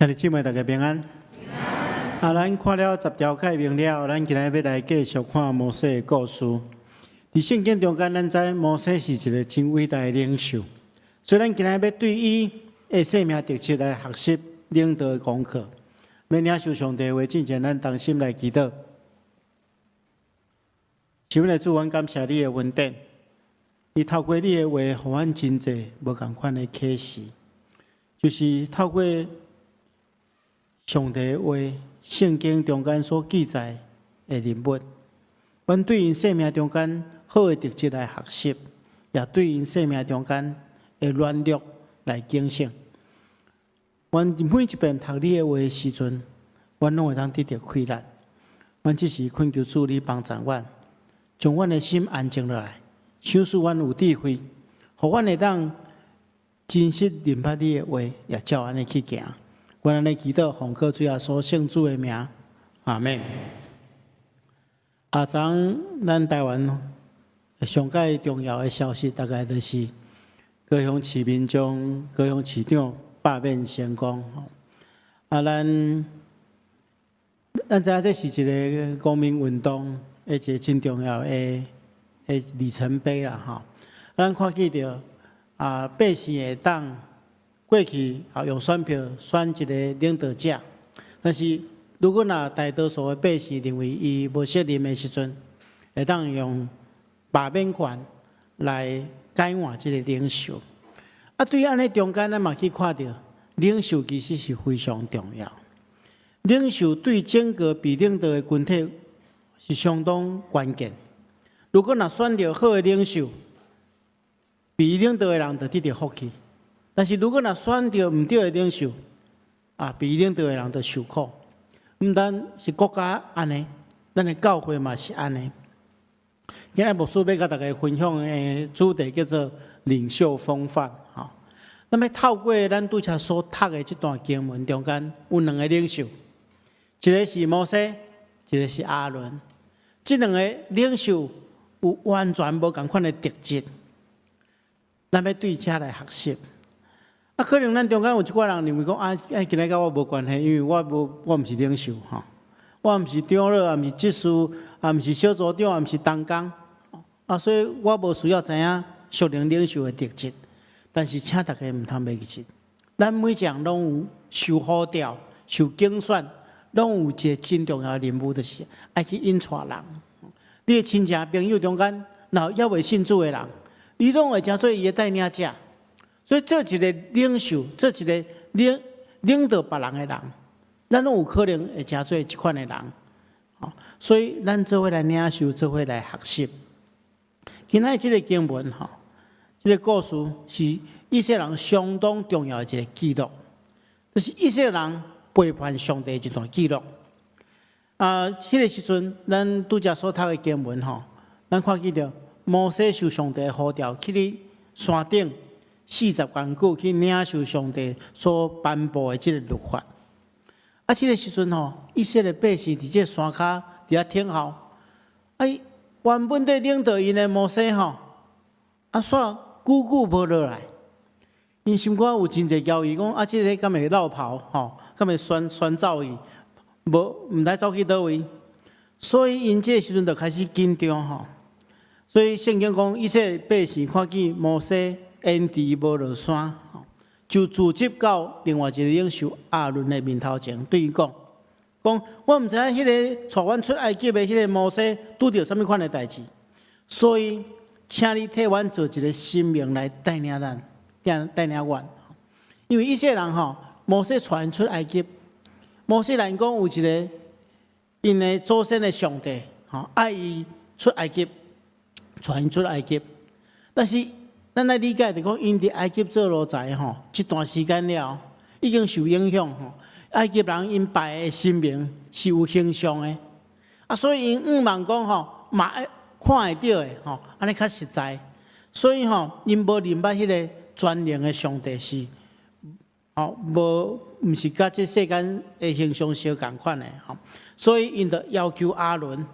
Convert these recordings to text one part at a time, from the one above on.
兄弟姊妹，大家平安。咱看了10条诫命了，咱今日要来继续看摩西的故事。伫圣经中间，咱知摩西是一个真伟大的领袖，所以咱今日要对伊的生命特质来学习领导的功课。要领受上帝的话，进前咱同心来祈祷。求你主，阮感谢你的恩典，你透过你的话，互阮真侪无共款的启示，就是透过上帝的话，圣经中间所记载的人物，阮对因生命中间好的特质来学习，也对因生命中间的软弱来警醒。阮每一遍读你的话的时阵，阮拢会当得到快乐。阮只是恳求主你帮助阮，将阮的心安静落来，想使阮有智慧，互阮会当真实明白你的话，也照安尼去行。阮安尼祈祷，奉靠主耶稣圣主的名，阿门。昨昏咱台湾上界重要的消息，大概就是高雄市民将高雄市长罢免成功。咱知影这是一个公民运动的一个真重要的里程碑啦，咱看见到百姓会当过去用选票选一个领导者，但是如果大多数的百姓认为伊无适任的时阵，会当用罢免权来改换这个领袖。对于安尼中间，咱嘛去看到领袖其实是非常重要。领袖对整个被领导的群体是相当关键。如果选到好的领袖，被领导的人就得到福气。但是如果选到唔对的领袖，被领导的人就受苦。唔单是国家安尼，咱的教会嘛是安尼。今日牧师要甲大家分享的主题叫做领袖风范。那么透过咱拄则所读的这段经文中间，有两个领袖，一个是摩西，一个是亚伦。这两个领袖有完全无同款的特质，咱要对这来学习。可能咱中间有一寡人认为讲，今日甲我无关系，因为我唔是领袖我唔是长老，也唔是执事，也唔是小组长，也唔是同工，所以我无需要知影属灵领袖的特质。但是请大家唔通忘记，咱每一项拢有受呼召、受竞选，拢有一个真重要的任务，就是爱去引带人。你的亲戚朋友中间，然后也未信主的人，你拢会成做伊的带领者。所以做一个领袖，做一个领导别人的人，咱拢有可能会成做这款的人。所以咱做伙来领受，做伙来学习。今仔这个经文这个故事是以色列人相当重要的一个记录，就是以色列人背叛上帝一段记录。迄个时阵，咱拄则所读的经文咱看见到摩西受上帝呼召去哩山顶40天久去领受上帝所颁布的这个律法。这个时阵以色列百姓伫这山骹伫遐听候，原本在领导因的摩西煞久久无落来，因心肝有真侪交易讲这个敢会落跑敢会选走伊，唔知走去倒位，所以因这个时阵就开始紧张所以圣经讲以色列百姓看见摩西因迟无落山，就聚集到另外一个领袖亚伦的面头前，对伊讲我唔知影迄个带阮出埃及的迄个摩西拄着什么款的代志，所以请你替阮做一个新命来带领咱，带领阮。因为以色列人摩西带因出埃及，摩西来讲有一个因的祖先的上帝爱伊出埃及，带因出埃及，但是咱来理解，就讲因伫埃及做奴才一段时间了，已经受影响埃及人因拜的神明是有形象的，所以因望讲嘛看会到的安尼较实在。所以因无明白迄个全能的上帝是毋是甲这世间的形象相共款的所以因就要求亚伦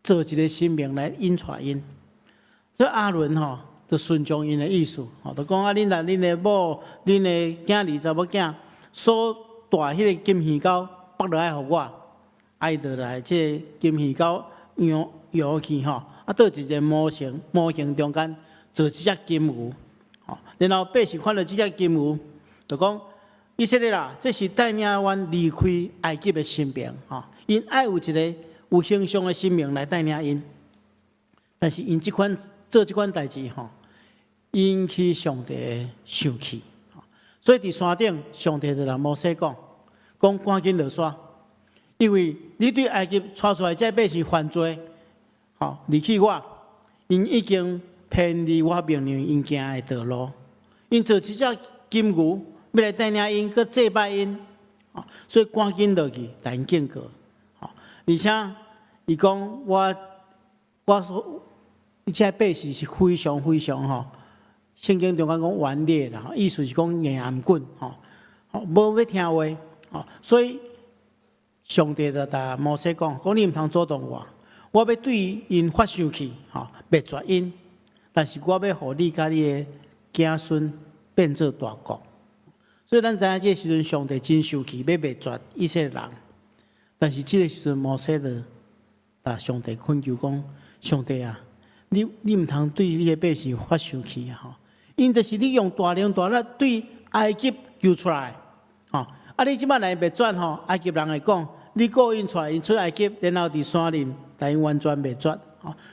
做一个神明来引带因。所以亚伦就顺从因的意思，就讲恁的某、恁的囝儿、查某囝，所大迄个金鱼膏剥落来互我，伊就来这金鱼膏摇去吼，倒一个模型中间做一只金鱼，然后百姓看到这只金鱼，就讲以色列啦，这是带领阮离开埃及的神明，因爱有一个有形象的神明来带领因，但是因做这款代志引起上帝生气，所以伫山顶，上帝就向摩西讲赶紧落山，因为你对埃及带出来这百姓犯罪，离弃我，因已经偏离我命令因行的道路，因做一只金鱼要来带领因，搁祭拜因，所以赶紧落去，带因警告，而且伊讲我所这百姓是非常圣经中间讲顽劣啦，意思是讲硬颔棍，无要听话，所以上帝就甲摩西讲你毋通阻挡我要对因发生气，灭绝因，但是我要互你甲你的子孙变做大国。所以咱知影这时阵上帝真生气，要灭绝以色列人，但是这个时阵摩西就甲上帝恳求讲：上帝啊，你毋通对你的百姓发生气啊！因就是你用大能大力对埃及救出来，你即摆来灭绝埃及人会讲，你故因带因出埃及，然后伫山林，但因完全灭绝，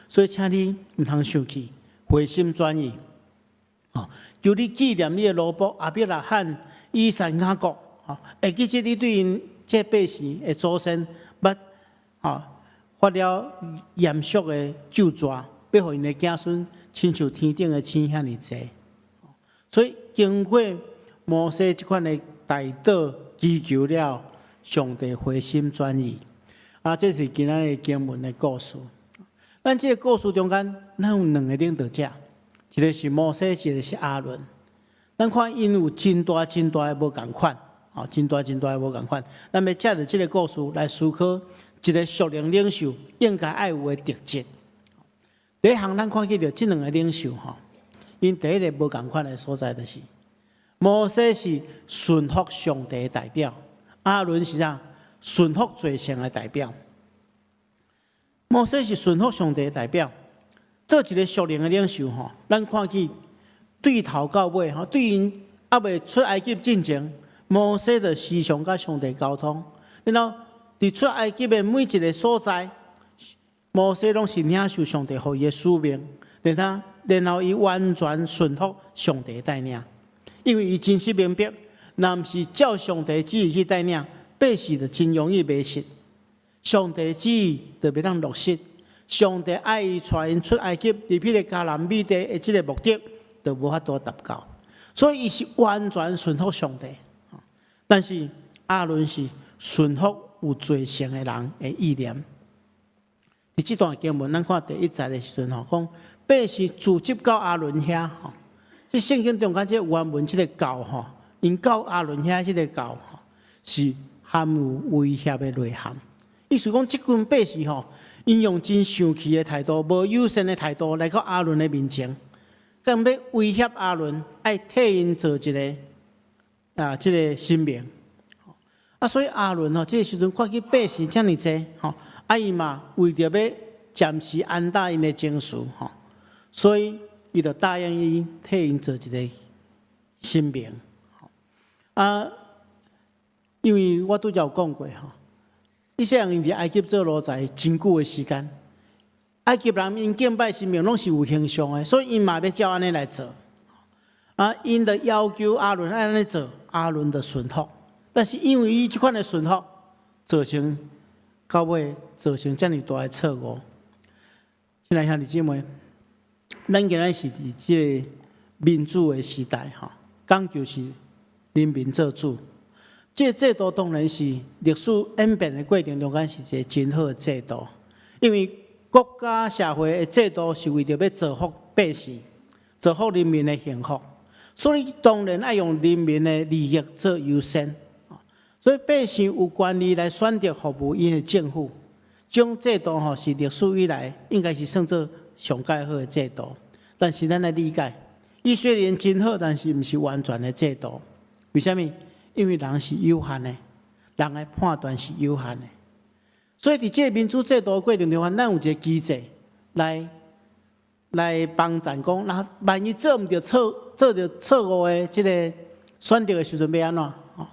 所以请你毋通生气，回心转意，求你纪念你的奴仆亚伯拉罕、以撒、雅各，会记起你对因这百姓的祖先，发了严肃的咒詛，要互因的子孙亲像天顶的星遐尼济。所以经过摩西这款的大祷祈求了，上帝回心转意。这是今仔日经文的故事。咱这个故事中间，咱有两个领导者，一个是摩西，一个是亚伦。咱看因有真大的无共款，真大的无共款。咱要借着这个故事来思考一个属灵领袖应该爱有的特质。第一项，咱看见着这两个领袖因第一个无共款的所在，就是摩西是顺服上帝的代表，亚伦是啥？顺服罪性的代表。摩西是顺服上帝的代表，做一个属灵的领袖咱看见对头到尾对因还未出埃及之前，摩西就时常甲上帝沟通，然后伫出埃及的每一个所在，摩西拢是领受上帝予伊的使命，然后伊完全顺服上帝的带领，因为伊真实明白，若毋是照上帝旨意去带领，百姓就真容易迷失。上帝旨意就袂当落实，上帝爱伊带因出埃及，入迄个迦南美地的这个目的，就无法度达到。所以伊是完全顺服上帝，但是亚伦是顺服有罪性的人的意念。伫这段经文，咱看第一节的时阵讲百姓聚集到亚伦遐，这圣经中间这原文这个教因到亚伦遐这个教是含有威胁的内涵。意思讲，这群百姓因用真生气的态度、无友善的态度来到亚伦的面前，更要威胁亚伦，爱替因做一个这个神明。所以亚伦这个时阵看见百姓这么济，伊嘛为着要暂时安大因的情绪，所以伊就答应伊替因做一个神明。因为我拄则有讲过以色列人伫埃及做奴才真久的时间，埃及人因敬拜神明拢是有形象的，所以因嘛要照安尼来做。因就要求亚伦安尼做，亚伦就顺服。但是因为伊这款的顺服，造成到尾造成这么大的错误。亲爱兄弟姊妹，咱今仔是伫这个民主的时代讲就是人民做主。这制度当然是历史演变的过程中间是一个真好的制度，因为国家社会的制度是为着要造福百姓、造福人民的幸福，所以当然要用人民的利益做优先。所以百姓有权利来选择服务因的政府，这种制度是历史以来应该是算作上介好的制度。但是咱来理解，以色列真好，但是不是完全的制度。为什么？因为人是有限的，人的判断是有限的。所以伫这个民主制度的过程中，咱有一个机制来帮咱讲，那万一做唔到做着错误的这个选择的时阵要安怎？吼，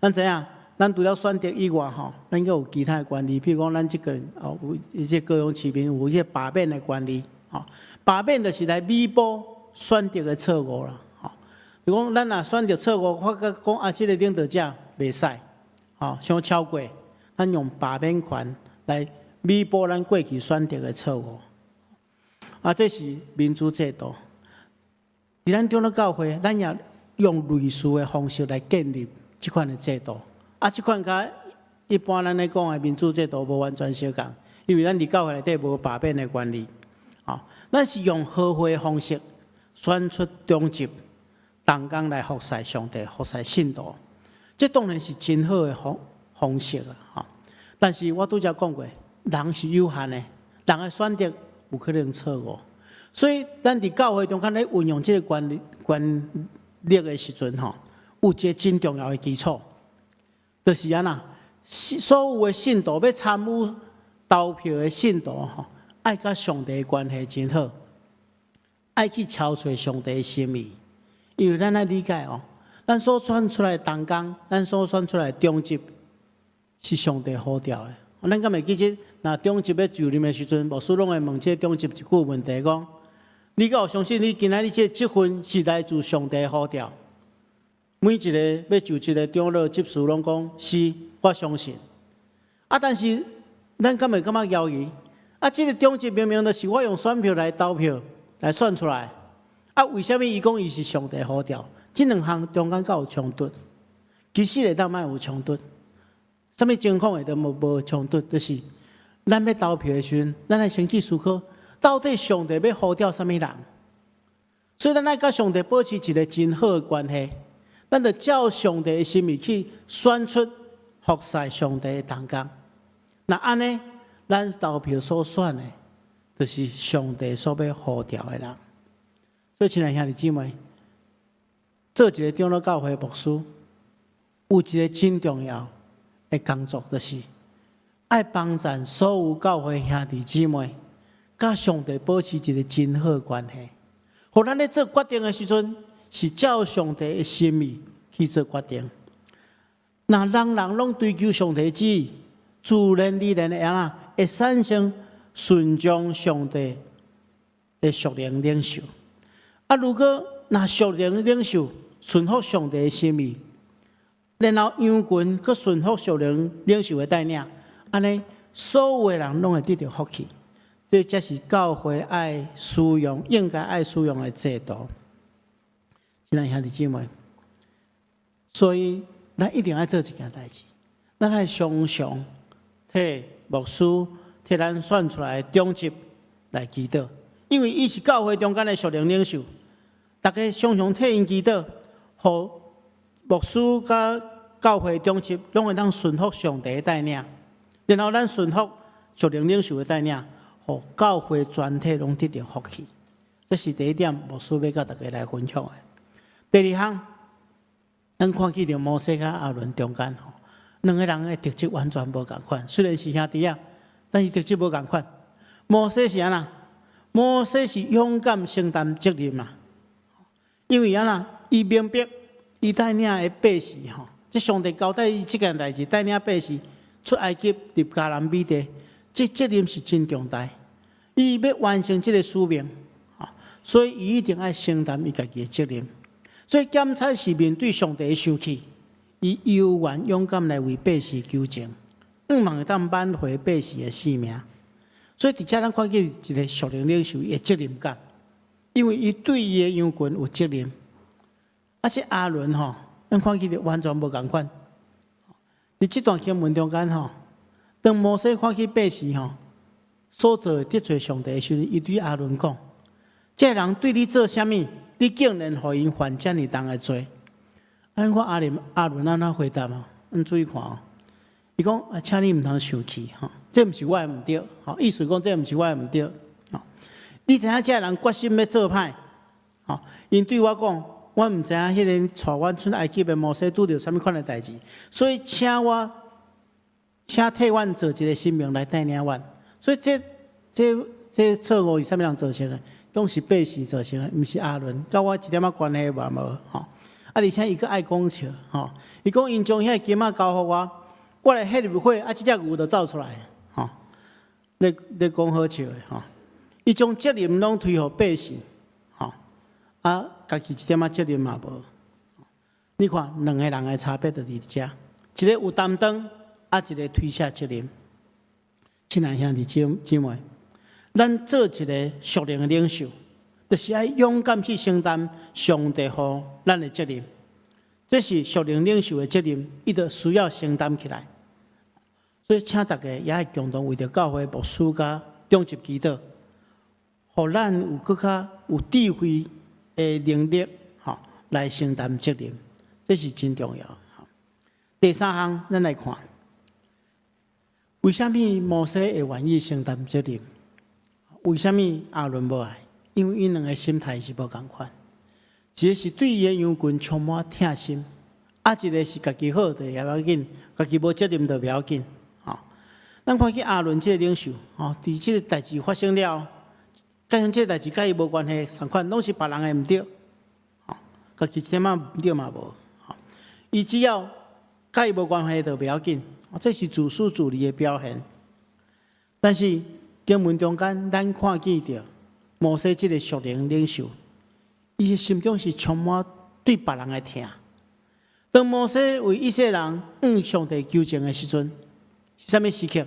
咱知影，咱除了选择以外，吼，咱阁有其他的权利，譬如讲咱这个有一些高雄市民有一些罢免的权利，吼，罢免就是来弥补选择的错误啦，吼。如讲咱若选择错误，发觉讲啊，这个领导者袂使，吼，想超过，咱用罢免权来弥补咱过去选择的错误。啊，这是民主制度。伫咱中国教会，咱也用类似的方式来建立这款的制度。啊，这款甲一般咱咧讲的民主制度无完全相共，因为咱伫教会内底无罢免的权利。啊，咱是用和会的方式选出中级同工来服侍上帝、服侍信徒。这当然是真好的方式啦。哈，但是我拄则讲过，人是有限的，人的选择有可能错误，所以咱伫教会中间咧运用这个权力的时阵，吼，有一个真重要的基础，就是安那，所有的信徒要参与投票的信徒，吼，爱甲上帝的关系真好，爱去敲找上帝的心意，因为咱爱理解哦，咱所选出来的同工，咱所选出来的中级，是上帝呼召的。咱敢会记得，那中级要就任的时阵，牧师拢会问这中级一句问题，讲：你敢有相信你今仔日这积分是来自上帝呼召？每一个要就一个长老执事拢讲是，我相信。啊，但是咱敢会感觉犹豫？啊，这个中级明明就是我用选票来投票来选出来，啊，为什么伊讲伊是上帝呼召？这两项中间敢有冲突？其实会当莫有冲突。什么情况会都无冲突？就是咱要投票的时阵，咱来先去思考，到底上帝要呼召什么人？所以咱爱甲上帝保持一个真好的关系，咱就照上帝的心意去选出服侍上帝的同工。那安尼，咱投票所选的，就是上帝所要呼召的人。所以，亲爱兄弟姊妹，做一个长老教会牧师，有一个真重要的工作，就是爱帮助所有教会兄弟姊妹，甲上帝保持一个真好的关系。互咱咧做决定的时阵，是照上帝的心意去做决定。那人人拢追求上帝的旨意，自然而然的安会产生顺从上帝的属灵领袖。啊，如果那属灵领袖顺服上帝的心意，然后羊群佮顺服属灵领袖的带领，安尼所有的人拢会得到福气。这才是教会爱使用、应该爱使用的制度。亲爱兄弟姊妹，所以咱一定要做一件代志，咱爱常常替牧师、替咱选出来的中级来祈祷，因为伊是教会中间的属灵领袖，大家常常替因祈祷，互牧师甲教会中级拢会当顺服上帝的带领，然后咱顺服属灵领袖的带领，互教会全体拢得到福气。这是第一点，牧师要甲大家来分享的。第二项，咱看见着摩西甲亚伦中间吼，两个人的特质完全无共款。虽然是兄弟啊，但是特质无共款。摩西是安那？摩西是勇敢承担责任嘛，因为安那，伊明白伊带领的百姓吼，即上帝交代伊这件代志，带领百姓出埃及入迦南美地，这责任是真重大。伊要完成这个使命，所以伊一定要承担伊家己的责任。所以检察是面对上帝的生气，伊悠然勇敢来为百姓求情，望会当挽回百姓的性命。所以伫遮咱看见一个属灵领袖的责任感，因为伊对伊的羊群有责任。而且亚伦吼，咱看见着完全无共款。伫这段经文中间吼，当摩西看见百姓吼所做得罪上帝的时候，伊对亚伦讲：这人对你做啥物？你竟然互因犯这么重的罪？咱看亚伦安怎回答嘛？咱注意看哦。伊讲：请你唔通生气吼，这毋是我的唔对，吼，意思讲这毋是我的唔对，吼。你知影这人决心要做歹，吼，因对我讲：我毋知影迄个带阮出埃及的摩西拄着啥物款的代志，所以请替阮做一个神明来带领阮。所以这错误是啥物人造成的？拢是百姓造成的，毋是亚伦，甲我一点仔关系嘛无吼。而且伊个爱讲笑吼，伊讲因将遐金仔交互我来迄入火，即只牛就走出来吼。咧讲好笑的吼，伊将责任拢推互百姓吼，家己一点仔责任嘛无。你看两个人的差别就伫遮，一个有担当，一个推卸责任。亲爱兄弟姊妹，咱做一个属灵的领袖，就是要勇敢去承担上帝予咱的责任。这是属灵领袖的责任，伊就需要承担起来。所以，请大家也要共同为着教会牧师甲中级祈祷，互咱有更较有智慧的能力，来承担责任，这是真重要。第三项，咱来看，为什么摩西会愿意承担责任？为什么亚伦无爱？因为因两个心态是无共款，一个是对伊的羊群充满疼心，一个是家己好就也不要紧，家己无责任就不要紧。咱看去亚伦这个领袖，伫这个代志发生了，跟这个代志甲伊无关系，相款拢是别人的毋对，家己一点仔毋对嘛无。伊只要甲伊无关系就不要紧，这是自私自利的表现。但是经文中间，咱看见着摩西这个属灵领袖，伊的心中是充满对别人的疼。当摩西为以色列人向上帝求情的时阵，是啥物时刻？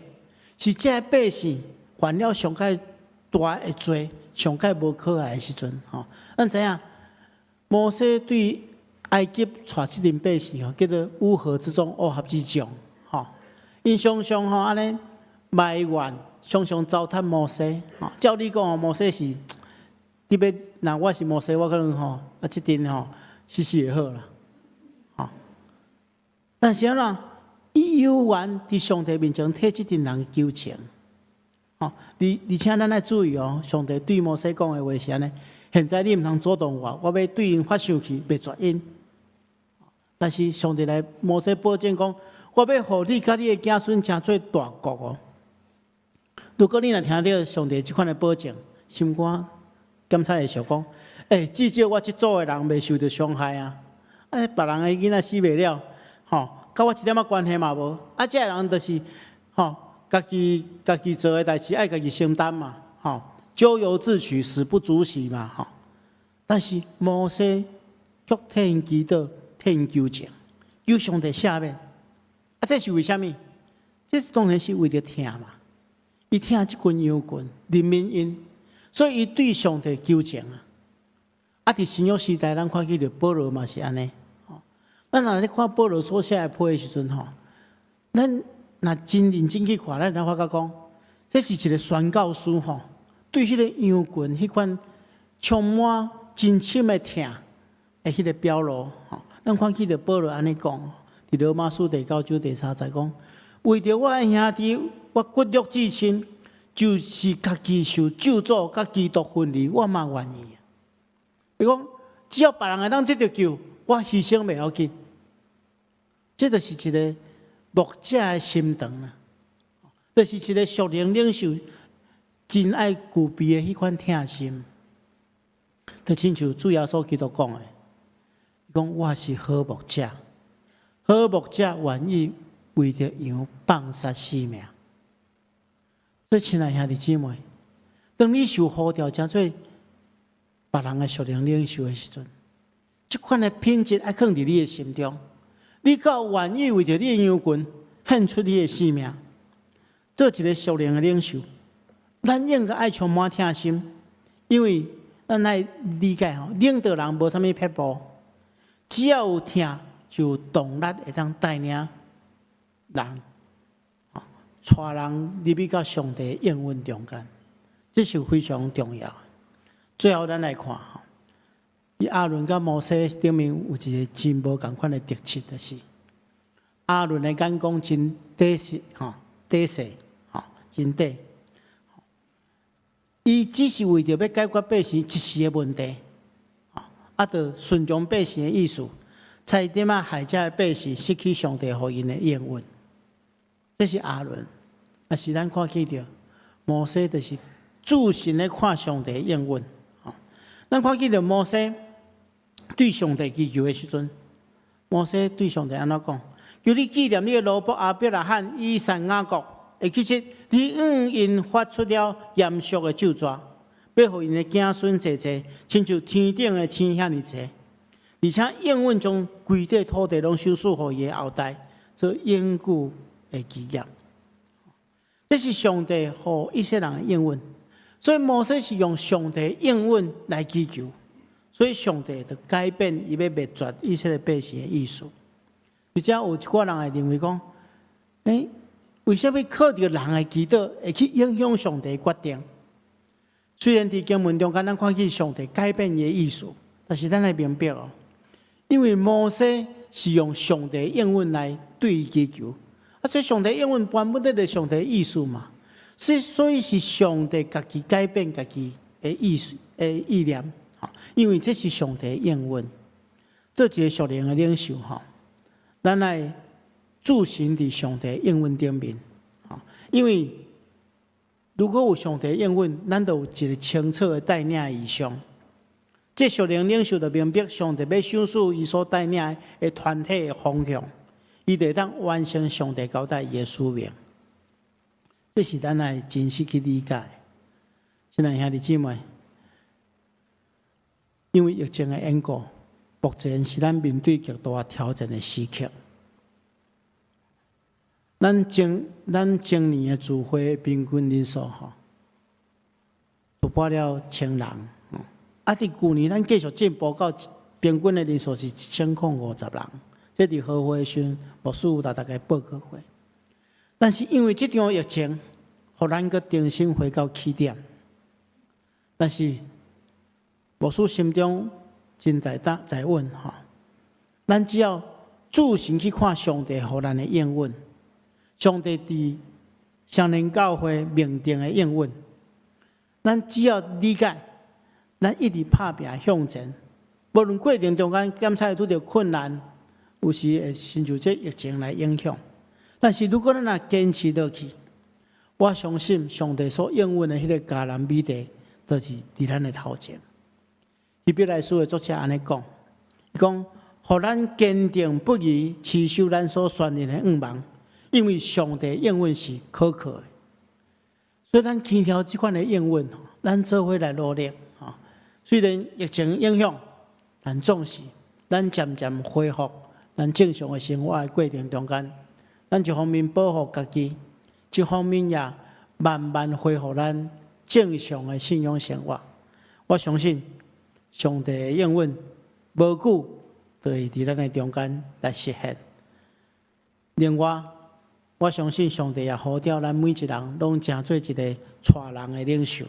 是这百姓犯了上界大的罪，上界无可爱的时阵。咱知影，摩西对埃及带这群百姓，叫做乌合之众，乌合之众。因常常安尼埋怨，常常糟蹋摩西。照你讲，摩西是，你要若我是摩西，我可能这阵死会好啦。但是呢？伊有缘伫上帝面前替这群人求情，而且咱要注意上帝对摩西讲的话是安尼：现在你毋通阻挡我要对因发生气，灭绝因。但是上帝来摩西保证讲，我要互你甲你的子孙成做大国哦。如果你若听到上帝这款的保证，心肝检查会想讲：至少我这组的人未受到伤害啊！别人的囡仔死袂了，甲我一点仔关系嘛无，这个人就是家己做的代志爱家己承担嘛，咎由自取，死不足惜嘛，但是摩西却替因祈祷，替因求情，求上帝赦免，这是为虾米？这当然是为着疼嘛，伊疼这群羊群，怜悯因，所以伊对上帝求情啊。伫新约时代，咱看见着保罗嘛是安尼。咱若咧看保罗所写的批的时阵咱若真认真去看，咱才发觉讲，这是一个宣教师对迄个羊群迄款充满真深的疼的迄个表露咱看见着保罗安尼讲，伫罗马书第9章第30节讲，为着我的兄弟，我骨肉至亲，就是家己受咒诅，甲基督分离，我嘛愿意。伊讲，只要别人会当得到救，我牺牲袂要紧。这就是一个牧者的心肠啦，就是一个属灵领袖真爱具备的迄款疼心。就亲像主耶稣基督讲的，讲我是好牧者，好牧者愿意为着羊放杀性命。所以，亲爱兄弟姊妹，当你受呼召成做别人的属灵领袖的时阵，这款的品质要放伫你的心中。你够愿意为着你的羊群献出你的性命，做一个属灵的领袖，咱应该爱充满疼心，因为咱爱理解领导人无啥物撇步，只要有疼，就有动力会当带领人，带人入去到上帝的应允中间，这是非常重要。最后，咱来看亚伦甲摩西顶面有一个真无共款的特质，就是亚伦的眼光真底细，真底。伊只是为着要解决百姓一时的问题，就顺从百姓的意思，差点害这百姓失去上帝予因的应允。这是亚伦，但是咱看起着摩西，就是自信的看上帝的应允。咱看起着摩西对上帝祈求的时阵，摩西对上帝安怎讲？求你纪念你的罗伯、亚伯拉罕、以撒、雅各。会记得你因发出了严肃的咒诅，要互因的子孙济济，亲像天顶的星遐尼济，而且应允将规块土地拢收属予伊的后代，做永久的基业。这是上帝予以色列人的应允，所以摩西是用上帝应允来祈求，所以上帝就改变伊要灭绝以色列百姓的意思。而且有一寡人会认为讲，为什么靠着人的祈祷会去影响上帝的决定？虽然伫经文中间咱看见上帝改变伊的意思，但是咱来明白哦，因为摩西是用上帝应允来对伊祈求，所以上帝应允原本就是上帝的意思嘛，所以是上帝家己改变家己的意思意念，因为这是上帝的应允，做一个属灵的领袖咱来自信伫上帝应允顶面，因为如果有上帝应允，咱就有一个清楚的带领意向。这属灵领袖就明白上帝要赏赐伊所带领的团体的方向，伊就当完成上帝交代伊的使命。这是咱来真实去理解。亲爱兄弟姊妹，因为疫情的缘故，目前是咱面对极大挑战的时刻。咱今年的聚会平均人数突破了1000人，伫去年咱继续进步到平均的人数是1050人，这伫好会时牧师有大家报告过。但是因为这场疫情，互咱个重新回到起点。但是牧师心中真在稳咱只要自信去看上帝互咱的应允。上帝伫双年教会命定的应允，咱只要理解，咱一直打拼向前。无论过程中间检测拄到困难，有时会亲像这疫情来影响。但是如果咱若坚持落去，我相信上帝所应允的迄个迦南美地，就是伫咱的头前。希伯来书的作者安尼讲，伊讲，互咱坚定不移持守咱所宣言的愿望。因为上帝应允是可靠的，所以咱牵条这款的应允，咱做伙来努力。虽然疫情影响，但总是咱渐渐恢复咱正常的生活的过程中间，咱一方面保护家己，一方面也慢慢恢复咱正常的信仰生活。我相信上帝的应允无久就会伫咱的中间来实现。另外，我相信上帝也呼召咱每一人拢成做一个带人的领袖，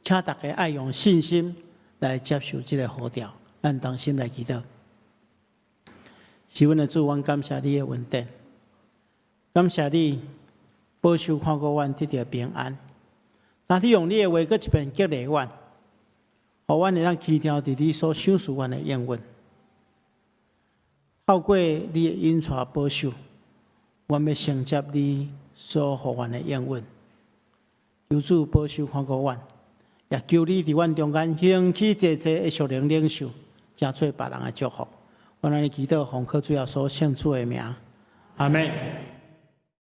请大家爱用信心来接受这个呼召。咱同心来祈祷。是阮的主，阮感谢你的恩典，感谢你保守看顾阮得到平安。那你用你的话搁一遍激励阮，互阮会当起条伫你所赏赐阮的应允，透过你的引带保守。阮要承接你所予阮的应允，求主保守看顾阮，也求你伫阮中间兴起济济的属灵领袖，成做别人的祝福。阮安尼祈祷，奉靠主耶稣圣主的名，阿门。